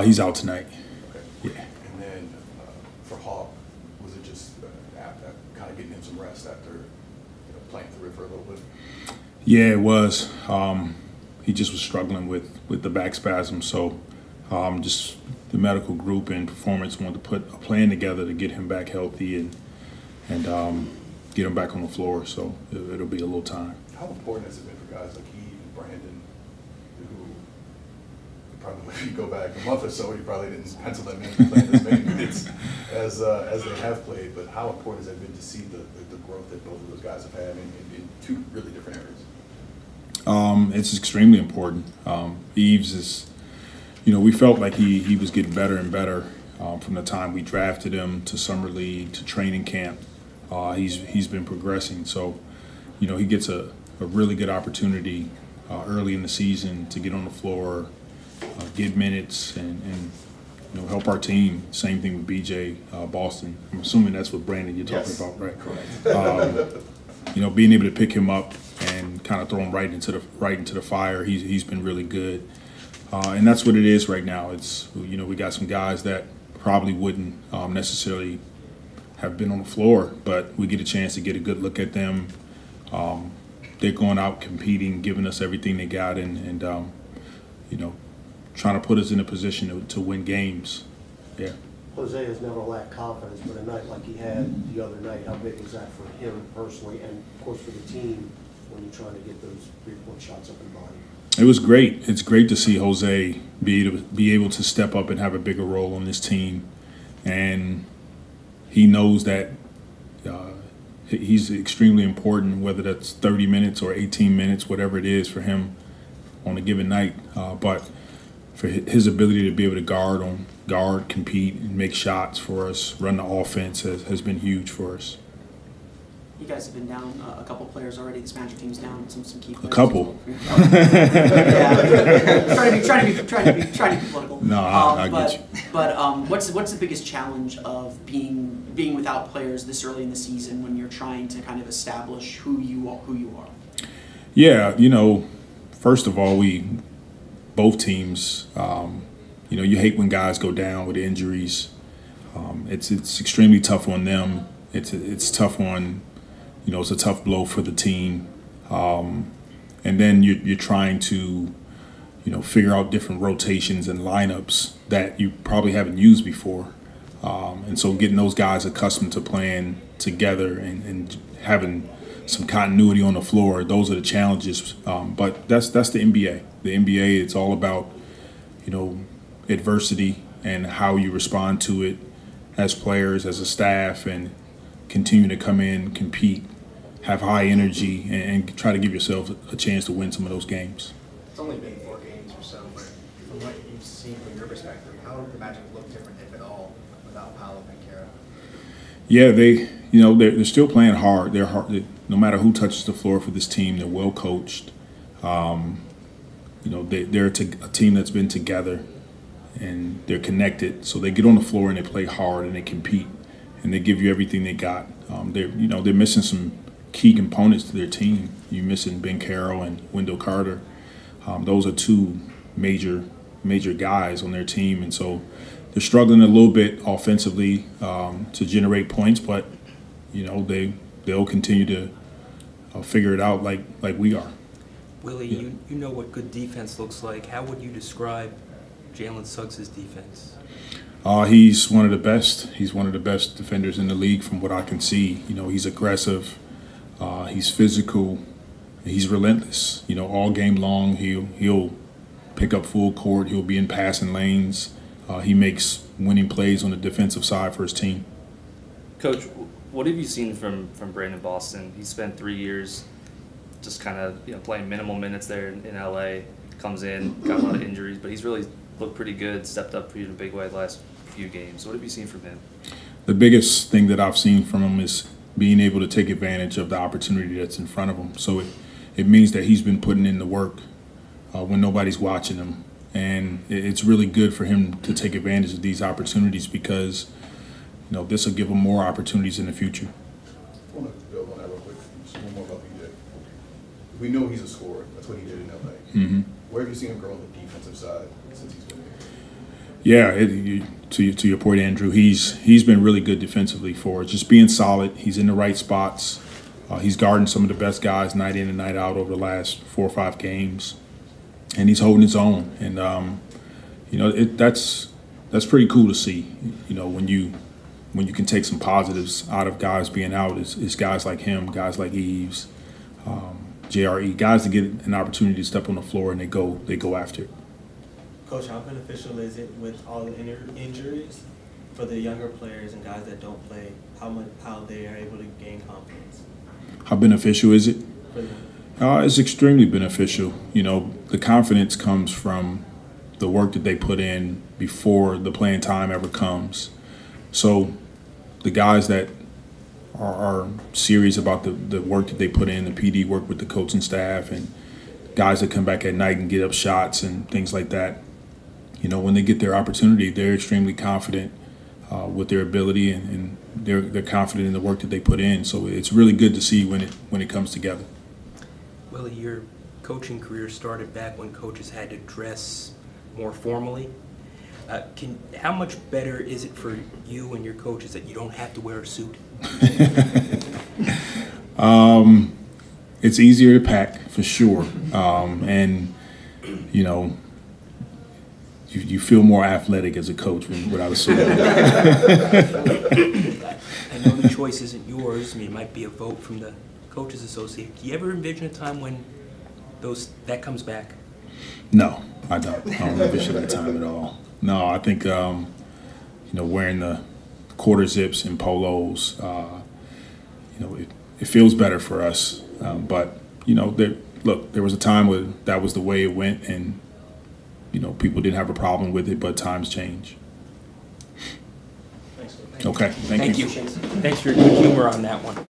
He's out tonight. Okay. Yeah. And then for Hawk, was it just kind of getting him some rest after playing through it for a little bit? Yeah, it was. He just was struggling with the back spasm, so just the medical group and performance wanted to put a plan together to get him back healthy and get him back on the floor. So it'll be a little time. How important has it been for guys like he and Brandon, who probably, if you go back a month or so, you probably didn't pencil them in to play as many minutes as they have played, but how important has it been to see the growth that both of those guys have had in two really different areas? It's extremely important. Eves is, we felt like he was getting better and better from the time we drafted him to summer league to training camp. He's been progressing, so he gets a really good opportunity early in the season to get on the floor, get minutes, and help our team. Same thing with BJ Boston. I'm assuming that's what Brandon you're talking about, right? Correct. Being able to pick him up and kind of throw him right into the fire. He's been really good, and that's what it is right now. It's we got some guys that probably wouldn't necessarily have been on the floor, but we get a chance to get a good look at them. They're going out competing, giving us everything they got, and trying to put us in a position to win games. Yeah. Jose has never lacked confidence, but a night like he had the other night, how big was that for him personally, and of course for the team when you're trying to get those 3-point shots up in the body? It was great. It's great to see Jose be able to step up and have a bigger role on this team, and he knows that he's extremely important, whether that's 30 minutes or 18 minutes, whatever it is for him on a given night. But for his ability to be able to guard, compete, and make shots for us, run the offense has been huge for us. You guys have been down a couple players already. This Magic team's down some key players. A couple. Yeah, trying to be political. No, I get you. But what's the biggest challenge of being without players this early in the season when you're trying to kind of establish who you are? Yeah, first of all, both teams, you hate when guys go down with injuries. It's extremely tough on them. It's tough on, it's a tough blow for the team. And then you're trying to, figure out different rotations and lineups that you probably haven't used before. And so getting those guys accustomed to playing together and having some continuity on the floor, those are the challenges. But that's the NBA. The NBA, it's all about, adversity and how you respond to it as players, as a staff, and continue to come in, compete, have high energy, and try to give yourself a chance to win some of those games. It's only been 4 games or so, but from what you've seen from your perspective, how would the Magic look different, if at all, without Paolo and Kara? Yeah, they're still playing hard. They're hard. No matter who touches the floor for this team, they're well coached. They're a team that's been together, and they're connected. So they get on the floor and they play hard and they compete, and they give you everything they got. They're missing some key components to their team. You're missing Ben Carroll and Wendell Carter. Those are two major guys on their team, and so they're struggling a little bit offensively to generate points, but they'll continue to figure it out like we are. Willie, Yeah. you know what good defense looks like. How would you describe Jalen Suggs' defense? He's one of the best. He's one of the best defenders in the league from what I can see. He's aggressive. He's physical. He's relentless. All game long he'll pick up full court. He'll be in passing lanes. He makes winning plays on the defensive side for his team. Coach, what have you seen from Brandon Boston? He spent 3 years just kind of playing minimal minutes there in LA. Comes in, got a lot of injuries, but he's really looked pretty good. Stepped up for you in a big way the last few games. What have you seen from him? The biggest thing that I've seen from him is being able to take advantage of the opportunity that's in front of him. So it means that he's been putting in the work when nobody's watching him. And it's really good for him to take advantage of these opportunities because, this will give him more opportunities in the future. I want to build on that real quick. Just one more about BJ. We know he's a scorer. That's what he did in LA. Mm-hmm. Where have you seen him grow on the defensive side since he's been here? Yeah, to your point, Andrew, he's been really good defensively for us. Just being solid. He's in the right spots. He's guarding some of the best guys night in and night out over the last 4 or 5 games, and he's holding his own. And that's pretty cool to see. When you can take some positives out of guys being out, is guys like him, guys like Eves, JRE, guys that get an opportunity to step on the floor and they go after it. Coach, how beneficial is it with all the injuries for the younger players and guys that don't play? How they are able to gain confidence? How beneficial is it? For them? It's extremely beneficial. The confidence comes from the work that they put in before the playing time ever comes. So the guys that are serious about the work that they put in, the PD work with the coaching staff, and guys that come back at night and get up shots and things like that, when they get their opportunity, they're extremely confident with their ability, and they're confident in the work that they put in. So it's really good to see when it comes together. Willie, your coaching career started back when coaches had to dress more formally. How much better is it for you and your coaches that you don't have to wear a suit? It's easier to pack for sure, and you feel more athletic as a coach without a suit. I know the choice isn't yours. I mean, it might be a vote from the Coaches Association. Do you ever envision a time when that comes back? No, I don't. I don't envision that time at all. No, I think wearing the quarter zips and polos, it feels better for us. But there was a time where that was the way it went, and people didn't have a problem with it. But times change. Thanks. Okay, thank you. Thanks for your good humor on that one.